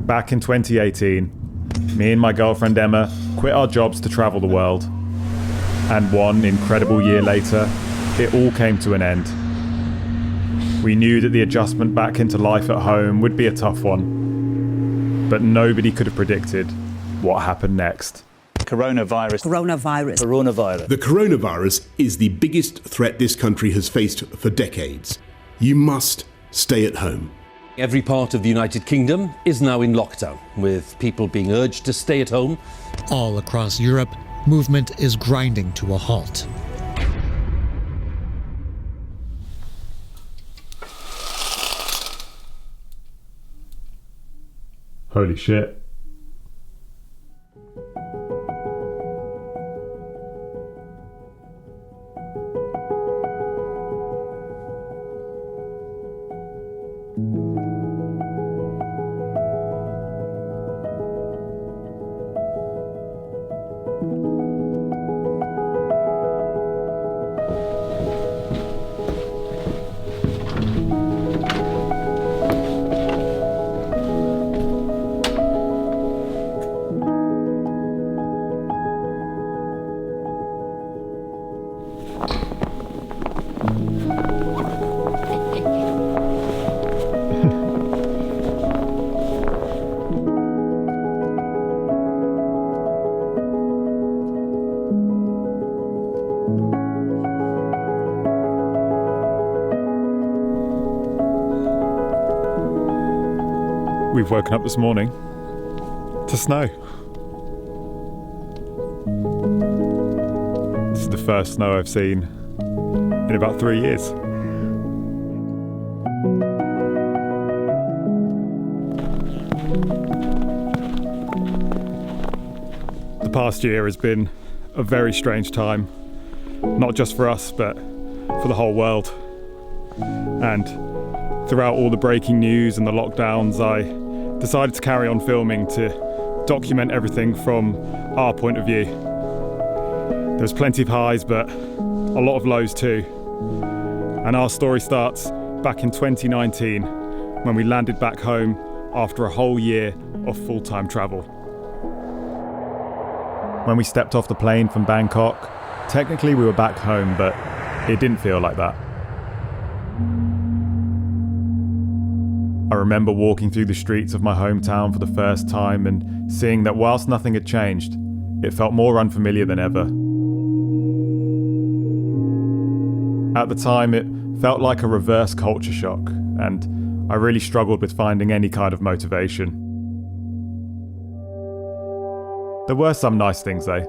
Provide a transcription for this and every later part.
Back in 2018, me and my girlfriend Emma quit our jobs to travel the world. And one incredible year later, it all came to an end. We knew that the adjustment back into life at home would be a tough one. But nobody could have predicted what happened next. Coronavirus. The coronavirus is the biggest threat this country has faced for decades. You must stay at home. Every part of the United Kingdom is now in lockdown, with people being urged to stay at home. All across Europe, movement is grinding to a halt. Holy shit. We've woken up this morning to snow. This is the first snow I've seen in about 3 years. The past year has been a very strange time, not just for us, but for the whole world. And throughout all the breaking news and the lockdowns, I decided to carry on filming to document everything from our point of view. There was plenty of highs, but a lot of lows too. And our story starts back in 2019, when we landed back home after a whole year of full-time travel. When we stepped off the plane from Bangkok, technically we were back home, but it didn't feel like that. I remember walking through the streets of my hometown for the first time and seeing that whilst nothing had changed, it felt more unfamiliar than ever. At the time, it felt like a reverse culture shock, and I really struggled with finding any kind of motivation. There were some nice things though.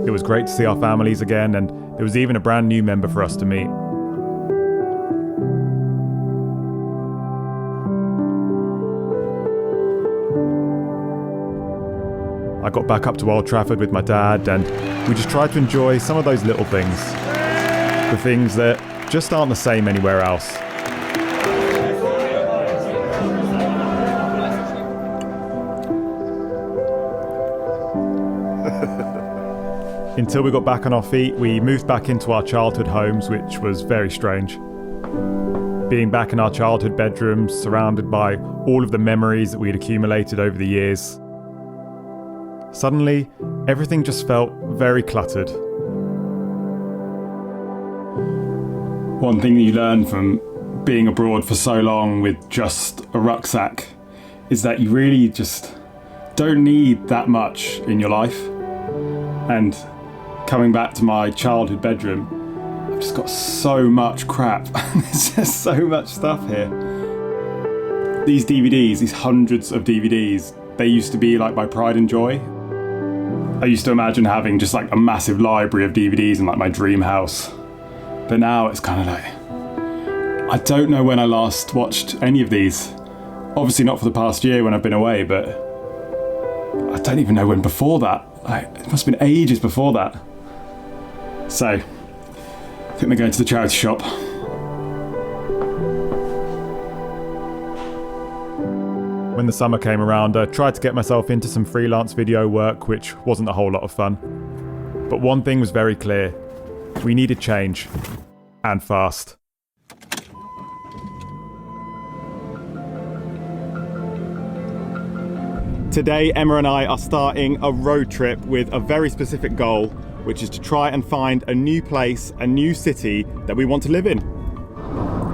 It was great to see our families again, and there was even a brand new member for us to meet. I got back up to Old Trafford with my dad, and we just tried to enjoy some of those little things. The things that just aren't the same anywhere else. Until we got back on our feet, we moved back into our childhood homes, which was very strange. Being back in our childhood bedrooms, surrounded by all of the memories that we had accumulated over the years. Suddenly, everything just felt very cluttered. One thing that you learn from being abroad for so long with just a rucksack is that you really just don't need that much in your life. And coming back to my childhood bedroom, I've just got so much crap. There's just so much stuff here. These DVDs, these hundreds of DVDs, they used to be like my pride and joy. I used to imagine having just like a massive library of DVDs in like my dream house. But now it's kind of like, I don't know when I last watched any of these. Obviously not for the past year when I've been away, but I don't even know when before that. It must have been ages before that. So, I think they're going to the charity shop. When the summer came around, I tried to get myself into some freelance video work, which wasn't a whole lot of fun. But one thing was very clear. We needed change. And fast. Today, Emma and I are starting a road trip with a very specific goal, which is to try and find a new place, a new city that we want to live in.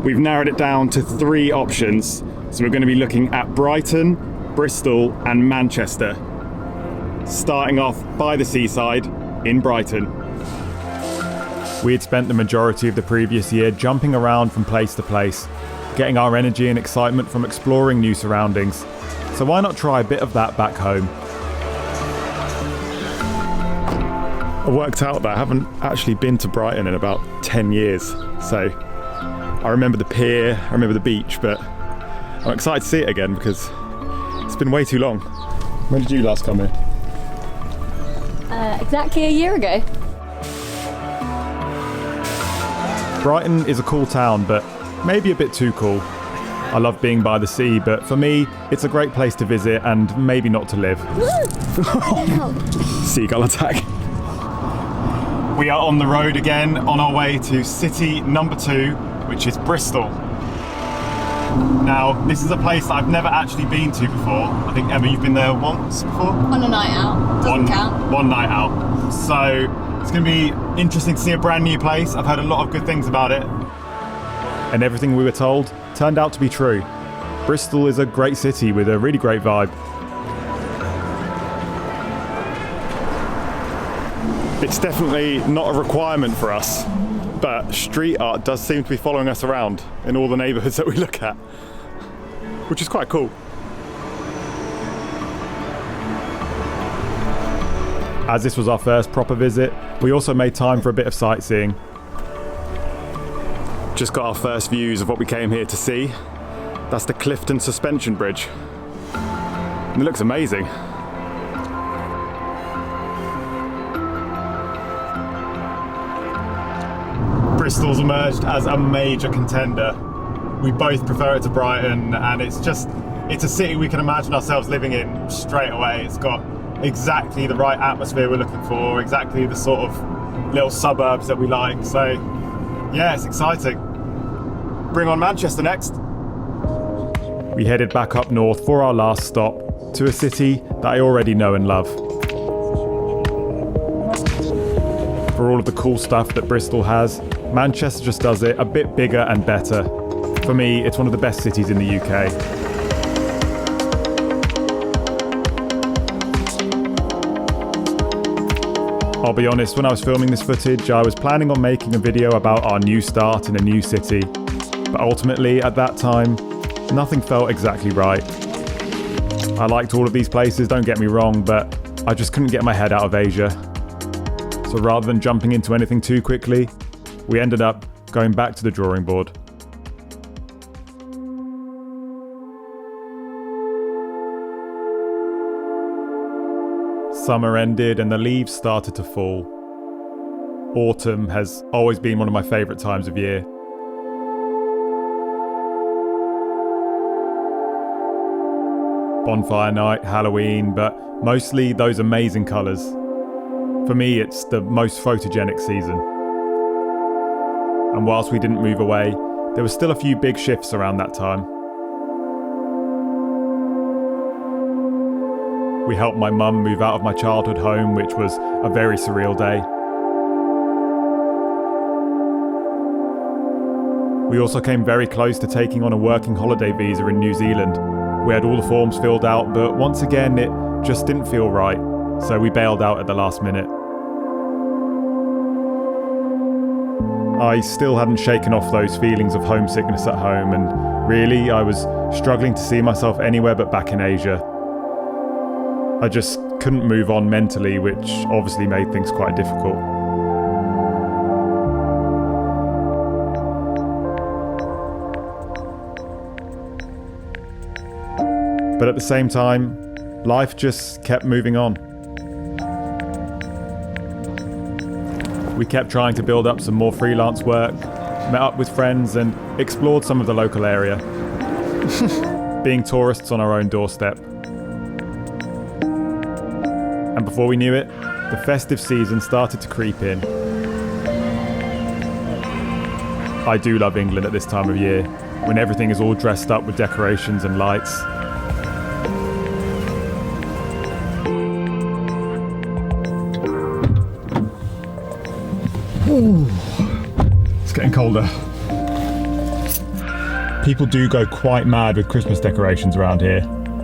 We've narrowed it down to 3 options. So we're going to be looking at Brighton, Bristol and Manchester. Starting off by the seaside in Brighton. We had spent the majority of the previous year jumping around from place to place, getting our energy and excitement from exploring new surroundings. So why not try a bit of that back home? I worked out that I haven't actually been to Brighton in about 10 years. So I remember the pier, I remember the beach, but I'm excited to see it again because it's been way too long. When did you last come here? Exactly a year ago. Brighton is a cool town, but maybe a bit too cool. I love being by the sea, but for me, it's a great place to visit and maybe not to live. Seagull attack. We are on the road again, on our way to city number 2, which is Bristol. Now, this is a place that I've never actually been to before. I think, Emma, you've been there once before? On a night out. Doesn't count. One night out. So, it's going to be interesting to see a brand new place. I've heard a lot of good things about it. And everything we were told turned out to be true. Bristol is a great city with a really great vibe. It's definitely not a requirement for us, but street art does seem to be following us around in all the neighbourhoods that we look at, which is quite cool. As this was our first proper visit, we also made time for a bit of sightseeing. Just got our first views of what we came here to see. That's the Clifton Suspension Bridge. And it looks amazing. Bristol's emerged as a major contender. We both prefer it to Brighton, and it's a city we can imagine ourselves living in straight away. It's got exactly the right atmosphere we're looking for, exactly the sort of little suburbs that we like. So yeah, it's exciting. Bring on Manchester next. We headed back up north for our last stop to a city that I already know and love. For all of the cool stuff that Bristol has, Manchester just does it a bit bigger and better. For me, it's one of the best cities in the UK. I'll be honest, when I was filming this footage, I was planning on making a video about our new start in a new city. But ultimately, at that time, nothing felt exactly right. I liked all of these places, don't get me wrong, but I just couldn't get my head out of Asia. So rather than jumping into anything too quickly, we ended up going back to the drawing board. Summer ended and the leaves started to fall. Autumn has always been one of my favourite times of year. Bonfire night, Halloween, but mostly those amazing colours. For me, it's the most photogenic season. And whilst we didn't move away, there were still a few big shifts around that time. We helped my mum move out of my childhood home, which was a very surreal day. We also came very close to taking on a working holiday visa in New Zealand. We had all the forms filled out, but once again, it just didn't feel right, so we bailed out at the last minute. I still hadn't shaken off those feelings of homesickness at home, and really, I was struggling to see myself anywhere but back in Asia. I just couldn't move on mentally, which obviously made things quite difficult. But at the same time, life just kept moving on. We kept trying to build up some more freelance work, met up with friends and explored some of the local area, being tourists on our own doorstep. And before we knew it, the festive season started to creep in. I do love England at this time of year, when everything is all dressed up with decorations and lights. It's getting colder. People do go quite mad with Christmas decorations around here,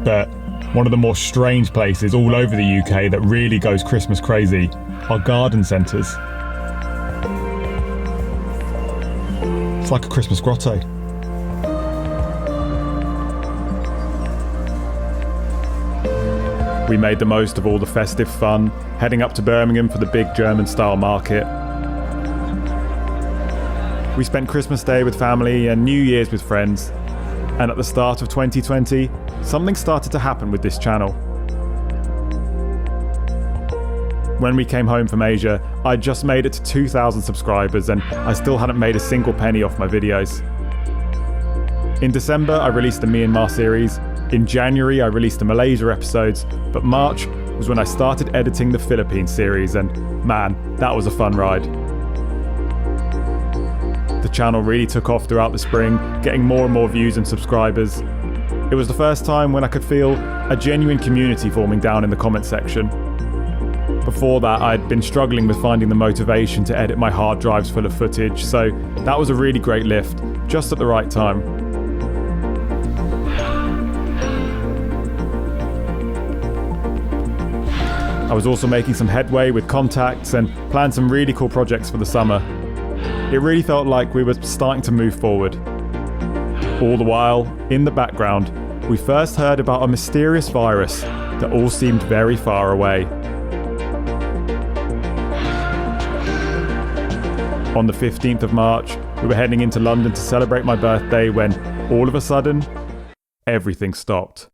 but one of the more strange places all over the UK that really goes Christmas crazy are garden centres. It's like a Christmas grotto. We made the most of all the festive fun, heading up to Birmingham for the big German-style market. We spent Christmas Day with family and New Year's with friends. And at the start of 2020, something started to happen with this channel. When we came home from Asia, I'd just made it to 2,000 subscribers and I still hadn't made a single penny off my videos. In December, I released the Myanmar series. In January, I released the Malaysia episodes, but March was when I started editing the Philippines series, and man, that was a fun ride. The channel really took off throughout the spring, getting more and more views and subscribers. It was the first time when I could feel a genuine community forming down in the comment section. Before that, I'd been struggling with finding the motivation to edit my hard drives full of footage, so that was a really great lift, just at the right time. I was also making some headway with contacts and planned some really cool projects for the summer. It really felt like we were starting to move forward. All the while, in the background, we first heard about a mysterious virus that all seemed very far away. On the 15th of March, we were heading into London to celebrate my birthday when, all of a sudden, everything stopped.